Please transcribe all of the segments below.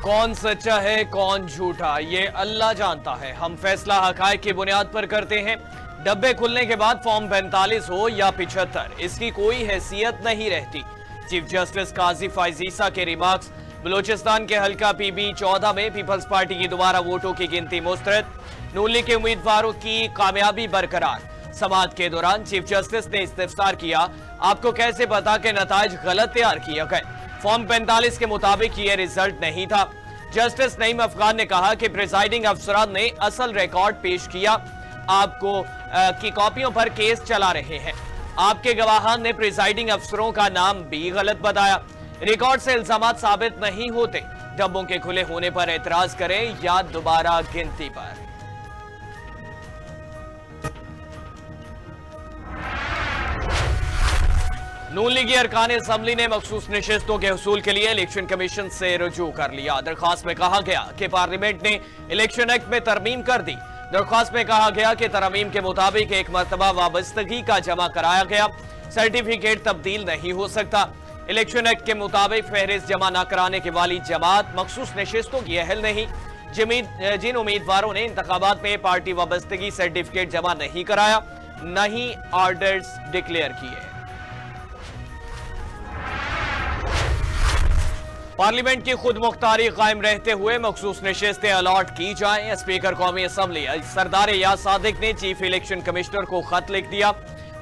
कौन सच्चा है कौन झूठा ये अल्लाह जानता है। हम फैसला हकायक की बुनियाद पर करते हैं। डब्बे खुलने के बाद फॉर्म 45 हो या 75, इसकी कोई हैसियत नहीं रहती। चीफ जस्टिस काजी फाइजीसा के रिमार्क्स। बलूचिस्तान के हल्का PB 14 में पीपल्स पार्टी की दोबारा वोटों की गिनती मुस्तरद। नून लीग के उम्मीदवारों की कामयाबी बरकरार। समाअत के दौरान चीफ जस्टिस ने इस्तिफसार किया, आपको कैसे पता कि नताइज गलत तैयार किए गए। फॉर्म 45 के मुताबिक ये रिजल्ट नहीं था। जस्टिस नईम अफगान ने कहा कि प्रिजाइडिंग अफसरान ने असल रिकॉर्ड पेश किया, आपको की कॉपियों पर केस चला रहे हैं। आपके गवाहान ने प्रिजाइडिंग अफसरों का नाम भी गलत बताया। रिकॉर्ड से इल्जामात साबित नहीं होते। डब्बों के खुले होने पर एतराज करें या दोबारा गिनती पर। नून लीगी अरकान असम्बली ने मखसूस नशिस्तों के हुसूल के लिए इलेक्शन कमीशन से रुजू कर लिया। दरख्वास्त में कहा गया कि पार्लियामेंट ने इलेक्शन एक्ट में तरमीम कर दी। दरख्वास्त में कहा गया कि तरमीम के मुताबिक एक मरतबा वाबस्तगी का जमा कराया गया सर्टिफिकेट तब्दील नहीं हो सकता। इलेक्शन एक्ट के मुताबिक फहरिस्त जमा न कराने के वाली जमात मखसूस नशिस्तों की अहल नहीं। जिन उम्मीदवारों ने इंतखाबात में पार्टी वाबस्तगी सर्टिफिकेट जमा नहीं कराया, न ही ऑर्डर्स डिक्लेयर किए। पार्लियामेंट की खुद मुख्तारी कायम रहते हुए मखसूस नशिस्तें अलॉट की जाएं। स्पीकर कौमी असम्बली सरदार याद सादिक ने चीफ इलेक्शन कमिश्नर को खत लिख दिया।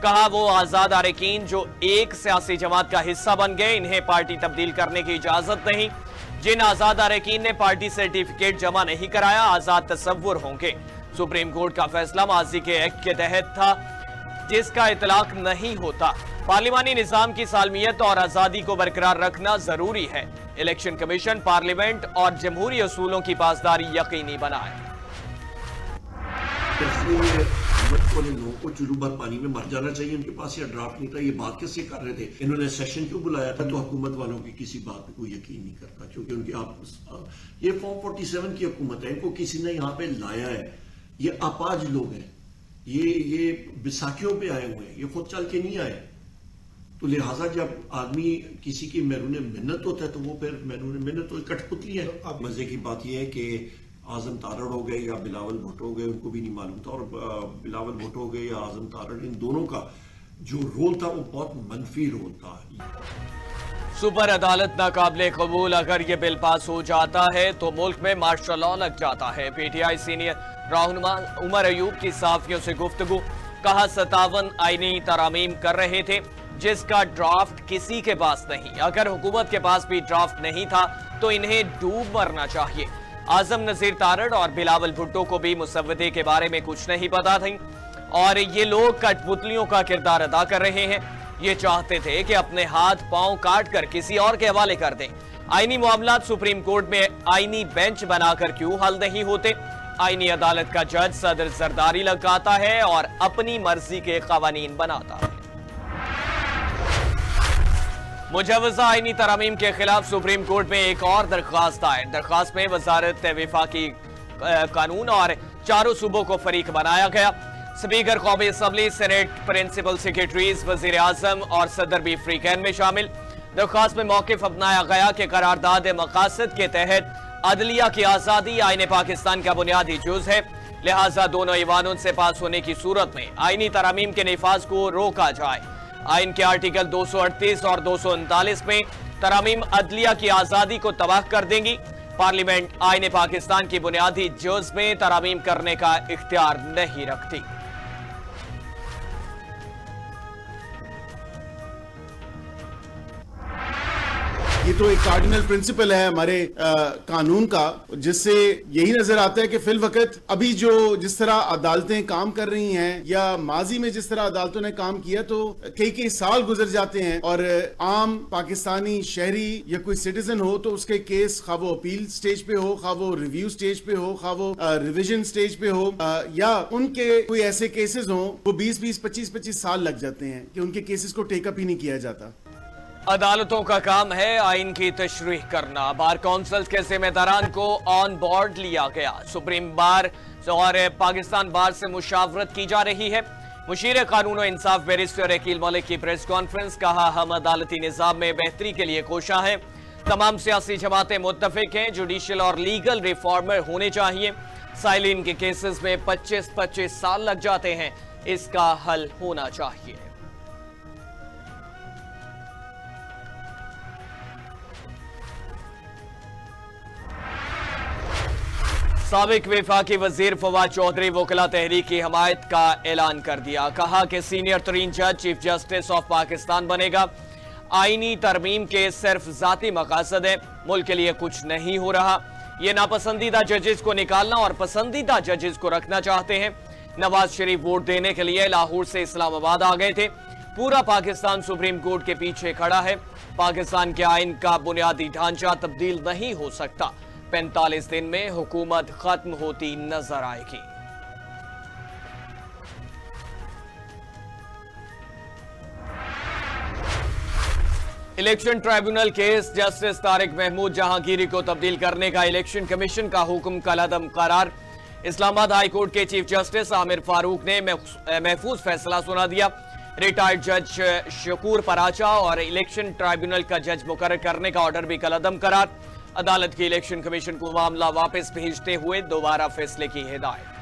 कहा वो आजाद अरकान जो एक सियासी जमात का हिस्सा बन गए, इन्हें पार्टी तब्दील करने की इजाजत नहीं। जिन आजाद अरकान ने पार्टी सर्टिफिकेट जमा नहीं कराया, आजाद तस्वुर होंगे। सुप्रीम कोर्ट का फैसला माजी के एक्ट के तहत था, जिसका इतलाक नहीं होता। पार्लिमानी निजाम की सालमियत और आजादी को बरकरार रखना जरूरी है। इलेक्शन कमीशन पार्लियामेंट और जमहूरी असूलों की पासदारी यकीनी बनाए। लोगों को चुल्लू भर पानी में मर जाना चाहिए, उनके पास ये ड्राफ्ट नहीं था। ये बात किससे कर रहे थे? इन्होंने सेशन क्यों बुलाया था? तो हुकूमत वालों की किसी बात पे कोई यकीन नहीं करता, क्योंकि उनकी ये फॉर्म 47 की हुकूमत है, इनको किसी ने यहाँ पे लाया है। ये अपाज लोग हैं, ये बिसाखियों पे आए हुए हैं, ये खुद चल के नहीं आए। तो लिहाजा जब आदमी किसी की मैरून मिन्नत होता है तो वो फिर मैरून मिन्नत तो कठपुतली है। अब मजे की बात यह है कि आजम तारड़ हो गए या बिलावल भुट्टो हो गए, उनको भी नहीं मालूम था। और बिलावल भुट्टो हो गए या आजम तारड़, इन दोनों का जो रोल था वो बहुत मनफी रोल था। सुपर अदालत नाकाबिले कबूल। अगर ये बिल पास हो जाता है तो मुल्क में मार्शल लॉ लग जाता है। PTI सीनियर रहनुमा उमर अयूब की सहाफियों से गुफ्तगू। कहा 57 आईनी तरामीम कर रहे थे जिसका ड्राफ्ट किसी के पास नहीं। अगर हुकूमत के पास भी ड्राफ्ट नहीं था तो इन्हें डूब मरना चाहिए। आजम नजीर तारड़ और बिलावल भुट्टो को भी मुसव्वदे के बारे में कुछ नहीं पता थी और ये लोग कठपुतलियों का किरदार अदा कर रहे हैं। ये चाहते थे कि अपने हाथ पांव काट कर किसी और के हवाले कर दें। आईनी मामलात सुप्रीम कोर्ट में आईनी बेंच बनाकर क्यों हल नहीं होते? आईनी अदालत का जज सदर जरदारी लगाता है और अपनी मर्जी के कवानीन बनाता है। मुजवजा आईनी तरामीम के खिलाफ सुप्रीम कोर्ट में एक और दरख्वास्त आए। दरख्वास्त में वजारत वफाकी कानून और चारों सूबों को फरीक बनाया गया। स्पीकर कौमी असम्बली, सेनेट, प्रिंसिपल सेक्रेटरीज, वजीर आजम और सदर भी फ्री कैन में शामिल। दरख्वास्त में मौकिफ अपनाया गया कि करारदाद मकासद के तहत अदलिया की आजादी आईन पाकिस्तान का बुनियादी जुज है, लिहाजा दोनों ईवानों से पास होने की सूरत में आईनी तरामीम के निफाज को रोका जाए। आइन के आर्टिकल 238 और 239 में तरामीम अदलिया की आजादी को तबाह कर देंगी। पार्लियामेंट आईन पाकिस्तान की बुनियादी जुज में तरामीम करने का इख्तियार नहीं रखती। ये तो एक कार्डिनल प्रिंसिपल है हमारे कानून का, जिससे यही नजर आता है कि फिल वक्त अभी जिस तरह अदालतें काम कर रही हैं या माजी में जिस तरह अदालतों ने काम किया, तो कई साल गुजर जाते हैं और आम पाकिस्तानी शहरी या कोई सिटीजन हो तो उसके केस खा वो अपील स्टेज पे हो, खा वो रिव्यू स्टेज पे हो, खा वो रिविजन स्टेज पे हो, या उनके कोई ऐसे केसेस हो वो 20-20, 25-25 साल लग जाते हैं कि उनके केसेस को टेकअप ही नहीं किया जाता। अदालतों का काम है आइन की तशरीह करना। बार काउंसिल के जिम्मेदारान को ऑन बोर्ड लिया गया। सुप्रीम बार और पाकिस्तान बार से मुशावरत की जा रही है। मुशीर कानून और इंसाफ बैरिस्टर अकील मलिक की प्रेस कॉन्फ्रेंस। कहा हम अदालती निजाम में बेहतरी के लिए कोशा हैं। तमाम सियासी जमातें मुत्तफिक हैं, जुडिशियल और लीगल रिफॉर्मर होने चाहिए। साइलिन के केसेस में 25-25 साल लग जाते हैं, इसका हल होना चाहिए। साबिक वफाकी वजीर फवाद चौधरी वकला तहरीक की हमायत का ऐलान कर दिया। कहा कि सीनियर तरीन जज चीफ जस्टिस ऑफ पाकिस्तान बनेगा। आईनी तरमीम के सिर्फ जाती मकासद है, मुल्क के लिए कुछ नहीं हो रहा। ये नापसंदीदा जजेस को निकालना और पसंदीदा जजेस को रखना चाहते हैं। नवाज शरीफ वोट देने के लिए लाहौर से इस्लामाबाद आ गए थे। पूरा पाकिस्तान सुप्रीम कोर्ट के पीछे खड़ा है। पाकिस्तान के आइन का बुनियादी ढांचा तब्दील नहीं हो सकता। 45 दिन में हुकूमत खत्म होती नजर आएगी। Election tribunal case justice Tariq Mahmood Jahangiri को तब्दील करने का इलेक्शन कमीशन का हुक्म कलअदम करार। इस्लामाबाद हाई कोर्ट के चीफ जस्टिस आमिर फारूक ने महफूज फैसला सुना दिया। रिटायर्ड जज शकूर पराचा और इलेक्शन ट्राइब्यूनल का जज मुकर्रर करने का ऑर्डर भी कलअदम करार। अदालत की इलेक्शन कमीशन को मामला वापस भेजते हुए दोबारा फैसले की हिदायत।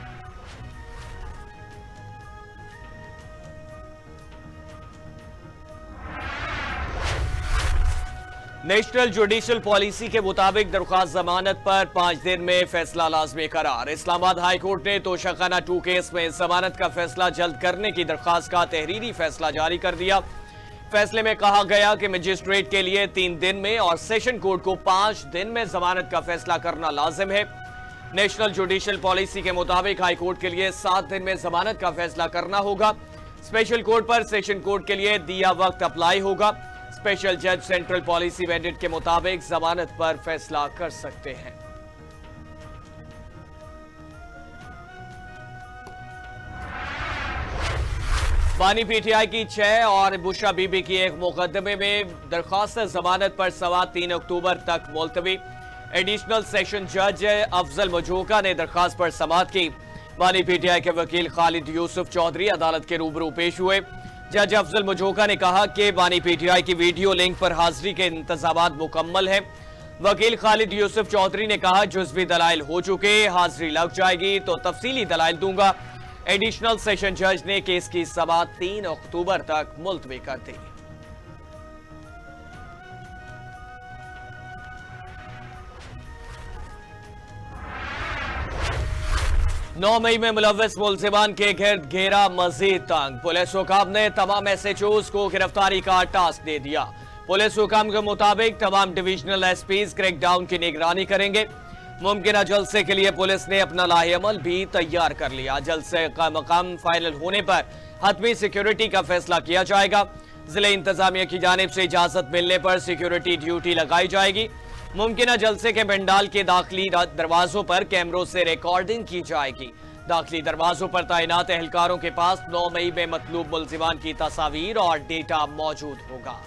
नेशनल जुडिशियल पॉलिसी के मुताबिक दरख्वास्त जमानत पर 5 दिन में फैसला लाजमी करार। इस्लामाबाद हाई कोर्ट ने तोशाखाना 2 केस में जमानत का फैसला जल्द करने की दरख्वास्त का तहरीरी फैसला जारी कर दिया। फैसले में कहा गया कि मजिस्ट्रेट के लिए 3 दिन में और सेशन कोर्ट को 5 दिन में जमानत का फैसला करना लाजिम है। नेशनल जुडिशियल पॉलिसी के मुताबिक हाई कोर्ट के लिए 7 दिन में जमानत का फैसला करना होगा। स्पेशल कोर्ट पर सेशन कोर्ट के लिए दिया वक्त अप्लाई होगा। स्पेशल जज सेंट्रल पॉलिसी मैंडेट के मुताबिक जमानत पर फैसला कर सकते हैं। बानी पीटीआई की 6 और बुशा बीबी की एक मुकदमे में दरख्वास्त जमानत पर सवा 3 अक्टूबर तक मुलतवी। एडिशनल सेशन जज अफजल मजोका ने दरख्वास्त पर समाअत की। बानी पीटीआई के वकील खालिद यूसुफ चौधरी अदालत के रूबरू पेश हुए। जज अफजल मजोका ने कहा कि बानी पीटीआई की वीडियो लिंक पर हाजिरी के इंतजामात मुकम्मल हैं। वकील खालिद यूसुफ चौधरी ने कहा जुज़वी दलाइल हो चुके, हाजिरी लग जाएगी तो तफसीली दलाइल दूंगा। एडिशनल सेशन जज ने केस की समाअत 3 अक्टूबर तक मुलतवी कर दी। नौ मई में मुलव्वस मुलजिमान के गिर्द घेरा मजीद तंग। पुलिस हुकाम ने तमाम SHOs को गिरफ्तारी का टास्क दे दिया। पुलिस हुकाम के मुताबिक तमाम डिविजनल SPs क्रैकडाउन की निगरानी करेंगे। मुमकिन जलसे के लिए पुलिस ने अपना लाहेअमल भी तैयार कर लिया। जलसे का मकाम फाइनल होने पर हतमी सिक्योरिटी का फैसला किया जाएगा। जिले इंतजामिया की जानिब से इजाजत मिलने पर सिक्योरिटी ड्यूटी लगाई जाएगी। मुमकिन जलसे के पंडाल के दाखिली दरवाजों पर कैमरों से रिकॉर्डिंग की जाएगी। दाखिली दरवाजों पर तैनात एहलकारों के पास 9 मई में मतलूब मुलजिमान की तस्वीर और डेटा मौजूद होगा।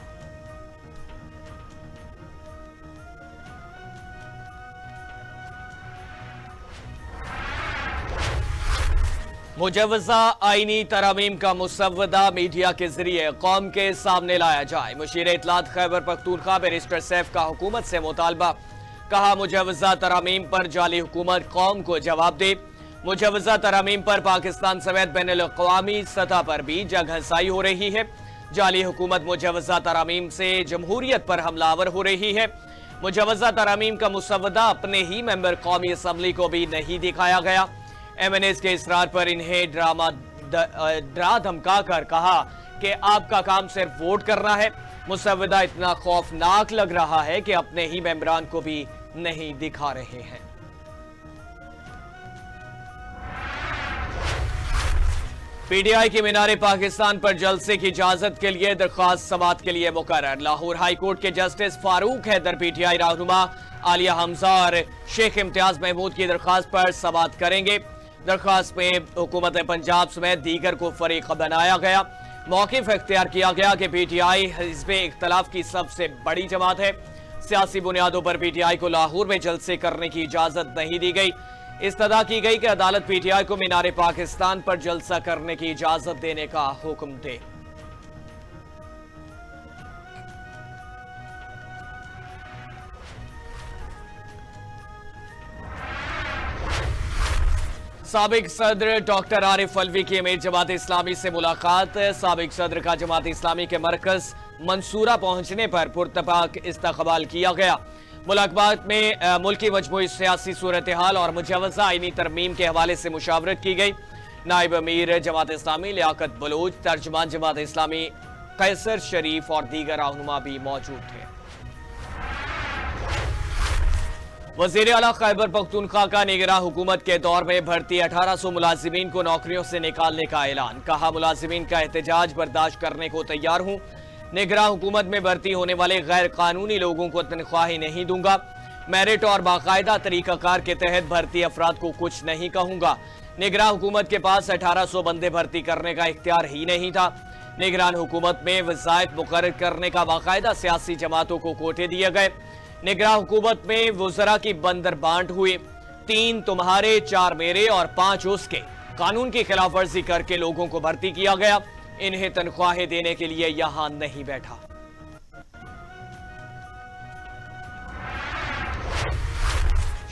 मुजव्वज़ा आईनी तरामीम का मुसव्वदा मीडिया के जरिए कौम के सामने लाया जाए। मुशीर इत्तलात खैबर पख्तूनख्वा बैरिस्टर सैफ का हुकूमत से मुतालबा। कहा मुजव्वज़ा तरामीम पर जाली हुकूमत कौम को जवाब दे। मुजव्वज़ा तरामीम पर पाकिस्तान समेत बैनुल-अक़वामी सतह पर भी जगहसाई हो रही है। जाली हुकूमत मुजव्वज़ा तरामीम से जमहूरियत पर हमलावर हो रही है। मुजव्वज़ा तरामीम का मुसव्वदा अपने ही मेंबर कौमी असम्बली को भी नहीं दिखाया गया। MNAs के इसरार पर इन्हें डरा धमका कर कहा कि आपका काम सिर्फ वोट करना है। मुसव्वदा इतना खौफनाक लग रहा है कि अपने ही मेंबरान को भी नहीं दिखा रहे हैं। PTI की मीनारे पाकिस्तान पर जलसे की इजाजत के लिए दरख्वास्त समाअत के लिए मुकर्रर। लाहौर हाई कोर्ट के जस्टिस फारूक हैदर PTI रहनुमा आलिया हमजा और शेख इम्तियाज महमूद की दरख्वास्त पर समाअत करेंगे। दरख्वास्त में हुकूमत पंजाब समेत दीगर को फरीक बनाया गया। मौक़िफ़ इख्तियार किया गया कि PTI हिज़्ब इख्तिलाफ की सबसे बड़ी जमात है। सियासी बुनियादों पर PTI को लाहौर में जलसे करने की इजाज़त नहीं दी गई। इस्तदा की गई कि अदालत PTI को मीनारे पाकिस्तान पर जलसा करने की इजाज़त देने का हुक्म दे। साबिक सदर डॉक्टर आरिफ अलवी की अमीर जमात इस्लामी से मुलाकात। साबिक सदर का जमात इस्लामी के मरकज मंसूरा पहुंचने पर पुरतपाक इस्तकबाल किया गया। मुलाकात में मुल्की मजमूई सियासी सूरत हाल और मुजवजा आईनी तरमीम के हवाले से मुशावरत की गई। नायब अमीर जमात इस्लामी लियाकत बलोच, तर्जमान जमात इस्लामी कैसर शरीफ और दीगर रहनुमा भी मौजूद थे। वज़ीर आला खैबर पख्तूनख्वा का निगरान हुकूमत के दौर में भर्ती 1800 मुलाजिमीन को नौकरियों से निकालने का ऐलान। कहा, मुलाजिमीन का एहतजाज बर्दाश्त करने को तैयार हूं। निगरान हुकूमत में भर्ती होने वाले गैर कानूनी लोगों को तनख्वाही नहीं दूंगा। मेरिट और बाकायदा तरीकाकार के तहत भर्ती अफराद को कुछ नहीं कहूंगा। निगरान हुकूमत के पास 1800 बंदे भर्ती करने का इख्तियार ही नहीं था। निगरान हुकूमत में वज़ाइफ मुकर्रर करने का बाकायदा सियासी जमातों को कोटे दिए गए। निगरान हुकूमत में वज़रा की बंदर बांट हुई। 3 तुम्हारे, 4 मेरे और 5 उसके। कानून की खिलाफ वर्जी करके लोगों को भर्ती किया गया। इन्हें तनख्वाहें देने के लिए यहां नहीं बैठा।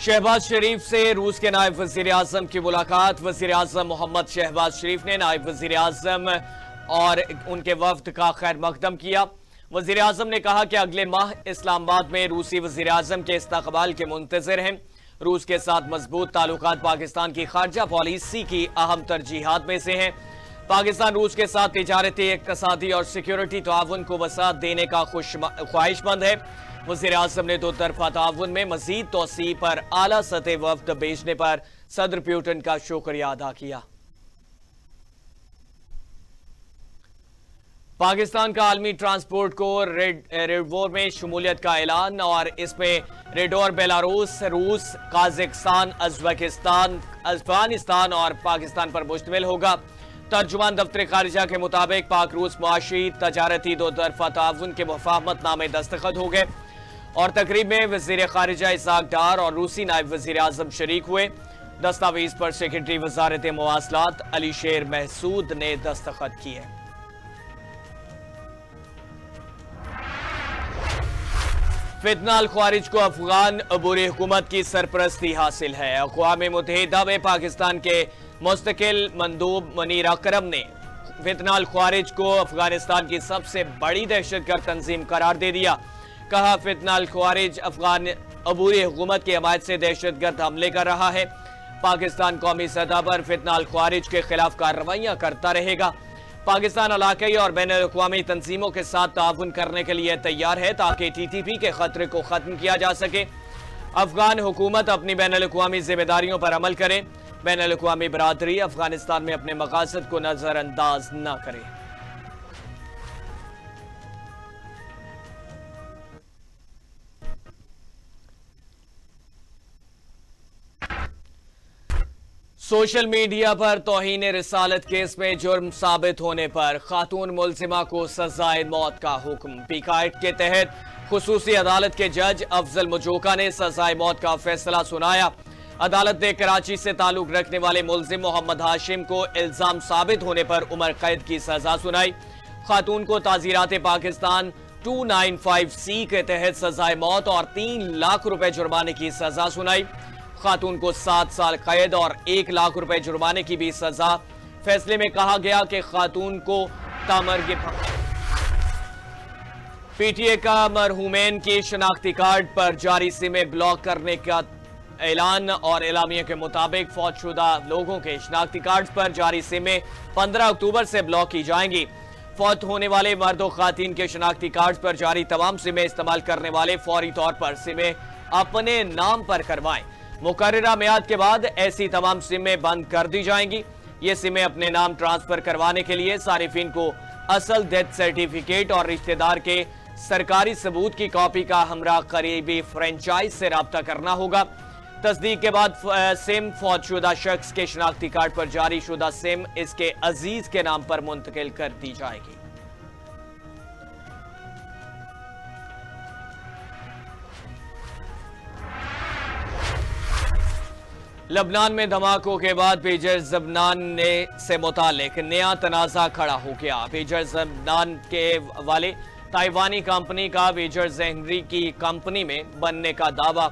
शहबाज शरीफ से रूस के नायब वजीर आजम की मुलाकात। वजीर आजम मोहम्मद शहबाज शरीफ ने नायब वजीर आजम और उनके वफ्द का खैर मकदम किया। वजीर आजम ने कहा कि अगले माह इस्लामाबाद में रूसी वजीर आजम के इस्तकबाल के मुंतजर हैं। रूस के साथ मजबूत ताल्लुकात पाकिस्तान की खारजा पॉलिसी की अहम तरजीहात में से हैं। पाकिस्तान रूस के साथ तिजारती, इक़्तिसादी और सिक्योरिटी ताउन को वसाअत देने का ख्वाहिशमंद है। वज़ीर आज़म ने 2 तरफ़ा ताउन में मज़ीद तोसी पर आला सतह वफ्द भेजने पर सदर पुतिन का शुक्रिया अदा किया। पाकिस्तान का आलमी ट्रांसपोर्ट को रेड वॉर में शमूलियत का ऐलान और इसमें रेडोर, बेलारूस, रूस, काज़ाकिस्तान, उज़्बेकिस्तान, अफगानिस्तान और पाकिस्तान पर मुश्तमिल होगा। तर्जुमान दफ्तर खारिजा के मुताबिक पाक रूस मुआशी तजारती 2 तरफ़ा ताउन के मुफाहमतनामे दस्तखत हो गए और तकरीब में वज़ीर खारिजा इसाक डार और रूसी नायब वज़ीर आज़म शरीक हुए। दस्तावेज पर सेक्रेटरी वज़ारत मवासलात अली शेर महसूद ने दस्तखत किए। फितना अल ख्वारिज को अफगान अबूरी हुकूमत की सरपरस्ती हासिल है। अक़वाम मुत्तहिदा में पाकिस्तान के मुस्तकिल मंदूब मुनीर अकरम ने फितना अल ख्वारिज को अफगानिस्तान की सबसे बड़ी दहशतगर्द तंजीम करार दे दिया। कहा, फितना अल ख्वारिज अफगान अबूरी हुकूमत की हमायत से दहशतगर्द हमले कर रहा है। पाकिस्तान कौमी सतह पर फितना अल ख्वारिज के खिलाफ कार्रवाइयां करता रहेगा। पाकिस्तान इलाकाई और बैन अल-अक़वामी तंजीमों के साथ ताउन करने के लिए तैयार है ताकि TTP के खतरे को खत्म किया जा सके। अफगान हुकूमत अपनी बैन अल-अक़वामी जिम्मेदारियों पर अमल करे। बैन अल-अक़वामी बरादरी अफगानिस्तान में अपने मकासद को नजरअंदाज न करे। सोशल मीडिया पर तौहीन रिसालत केस में जुर्म साबित होने पर खातून मुलजिमा को सजाए मौत का हुक्म। पीका एक्ट के तहत खुसूसी अदालत के जज अफजल मुजोका ने सजाए मौत का फैसला सुनाया। अदालत ने कराची से ताल्लुक रखने वाले मुलजिम मोहम्मद हाशिम को इल्जाम साबित होने पर उम्र कैद की सजा सुनाई। खातून को ताज़ीरात पाकिस्तान 295C के तहत सजाए मौत और 3 लाख रुपए जुर्माने की सजा सुनाई। खातून को 7 साल कैद और 1 लाख रुपए जुर्माने की भी सजा। फैसले में कहा गया कि खातून को तामर्ग PTA का मरहूमैन की शनाख्ती कार्ड पर जारी सिमें ब्लॉक करने का ऐलान और एलामिया के मुताबिक फौतशुदा लोगों के शनाख्ती कार्ड पर जारी सिमें 15 अक्टूबर से ब्लॉक की जाएंगी। फौत होने वाले मर्दों खातून के शनाख्ती कार्ड पर जारी तमाम सिमें इस्तेमाल करने वाले फौरी तौर पर सिमें अपने नाम पर करवाएं। मुकर्ररा मियाद के बाद ऐसी तमाम सिमें बंद कर दी जाएंगी। ये सिमें अपने नाम ट्रांसफर करवाने के लिए सारिफिन को असल डेथ सर्टिफिकेट और रिश्तेदार के सरकारी सबूत की कॉपी का हमरा करीबी फ्रेंचाइज से राब्ता करना होगा। तस्दीक के बाद सिम फौतशुदा शख्स के शनाख्ती कार्ड पर जारी शुदा सिम इसके अजीज के नाम पर मुंतकिल कर दी जाएगी। लबनान में धमाकों के बाद पेजर जबनान से मुतालिक नया तनाज़ा खड़ा हो गया। पेजर जबनान के वाले ताइवानी कंपनी का पेजर हंगरी की कंपनी में बनने का दावा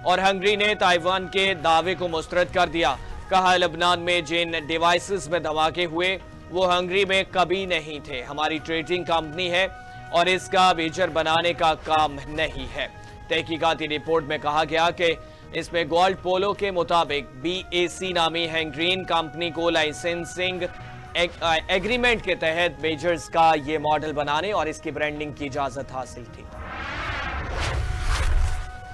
और हंगरी ने ताइवान के दावे को मुस्तरद कर दिया। कहा, लेबनान में जिन डिवाइसेस में धमाके हुए वो हंगरी में कभी नहीं थे। हमारी ट्रेडिंग कंपनी है और इसका मेजर बनाने का काम नहीं है। तहकीकाती रिपोर्ट में कहा गया कि इसमें गोल्ड पोलो के मुताबिक BAC नामी हंगरीन कंपनी को लाइसेंसिंग एग्रीमेंट के तहत मेजर्स का ये मॉडल बनाने और इसकी ब्रांडिंग की इजाजत हासिल थी।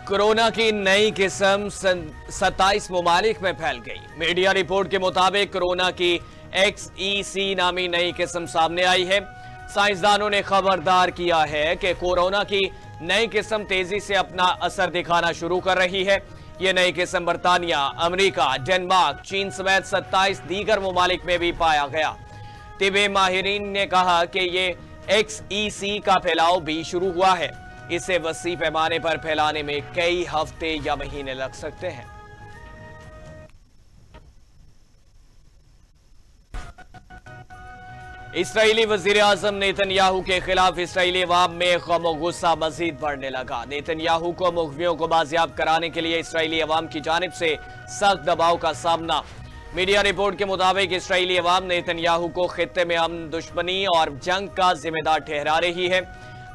कोरोना की नई किस्म 27 ममालिक में फैल गई। मीडिया रिपोर्ट के मुताबिक कोरोना की XEC नामी नई किस्म सामने आई है। साइंसदानों ने खबरदार किया है कि कोरोना की नई किस्म तेजी से अपना असर दिखाना शुरू कर रही है। यह नई किस्म बर्तानिया, अमेरिका, डेनमार्क, चीन समेत 27 दीगर ममालिक में भी पाया गया। तिबे माहिरीन ने कहा कि यह XEC का फैलाव भी शुरू हुआ है। इसे वसी पैमाने पर फैलाने में कई हफ्ते या महीने लग सकते हैं। इस्राएली वजीर आजम नेतन्याहू के खिलाफ इस्राएली अवाम में गम और गुस्सा मजीद बढ़ने लगा। नेतन्याहू को मुखबियों को बाजियाब कराने के लिए इस्राएली अवाम की जानिब से सख्त दबाव का सामना। मीडिया रिपोर्ट के मुताबिक इस्राएली अवाम नेतन्याहू को खित्ते में अमन, दुश्मनी और जंग का जिम्मेदार ठहरा रही है।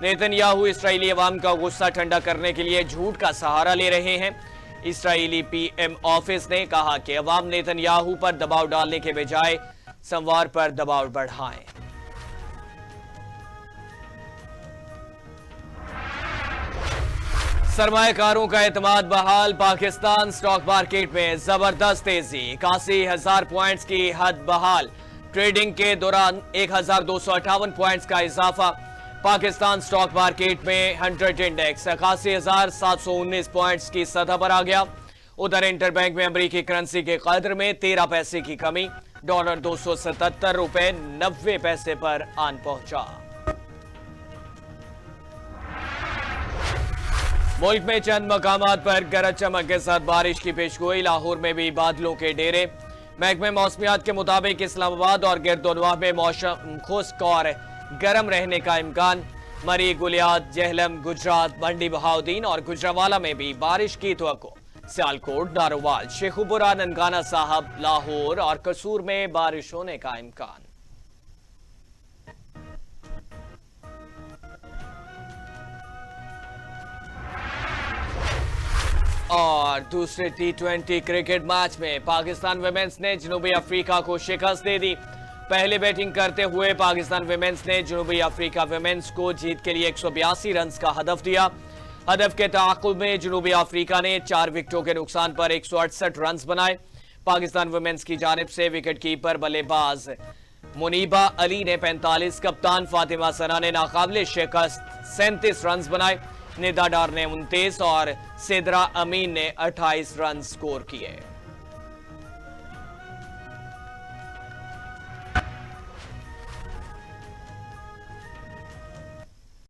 नेतन्याहू इस्राएली अवाम का गुस्सा ठंडा करने के लिए झूठ का सहारा ले रहे हैं। इस्राएली PM ऑफिस ने कहा कि अवाम नेतन्याहू पर दबाव डालने के बजाय संवार पर दबाव बढ़ाएं। सरमायाकारों का एतमाद बहाल। पाकिस्तान स्टॉक मार्केट में जबरदस्त तेजी, 81,000 पॉइंट्स की हद बहाल। ट्रेडिंग के दौरान 1,258 पॉइंट्स का इजाफा। पाकिस्तान स्टॉक मार्केट में 100 इंडेक्स 81,719 पॉइंट्स की सतह पर आ गया। उधर इंटरबैंक में अमेरिकी करेंसी के कदर में 13 पैसे की कमी, डॉलर 277 रुपए 90 पैसे पर आन पहुंचा। मुल्क में चंद मकामात पर गरज चमक के साथ बारिश की पेशगोई। लाहौर में भी बादलों के डेरे। महकमे मौसमियात के मुताबिक इस्लामाबाद और गिरदोनवाह में मौसम खुश्क और गर्म रहने का इम्कान। मरी, गुलियात, जहलम, गुजरात, मंडी बहाउद्दीन और गुजरावाला में भी बारिश की तवक्को। सियालकोट, नारोवाल, शेखुपुरा, ननकाना साहब, लाहौर और कसूर में बारिश होने का इम्कान। और दूसरे T20 क्रिकेट मैच में पाकिस्तान विमेंस ने जनूबी अफ्रीका को शिकस्त दे दी। पहले बैटिंग करते हुए पाकिस्तान विमेंस ने जनूबी अफ्रीका विमेंस को जीत के लिए 182 रन का हदफ दिया। हदफ के ताक़ुब में जनूबी अफ्रीका ने 4 विकेटों के नुकसान पर 168 रन बनाए। पाकिस्तान वुमेन्स की जानिब से विकेटकीपर बल्लेबाज मुनीबा अली ने 45, कप्तान फातिमा सना ने नाकाबिले शिकस्त 37 रन बनाए। निदा डार ने 29 और सिदरा अमीन ने 28 रन स्कोर किए।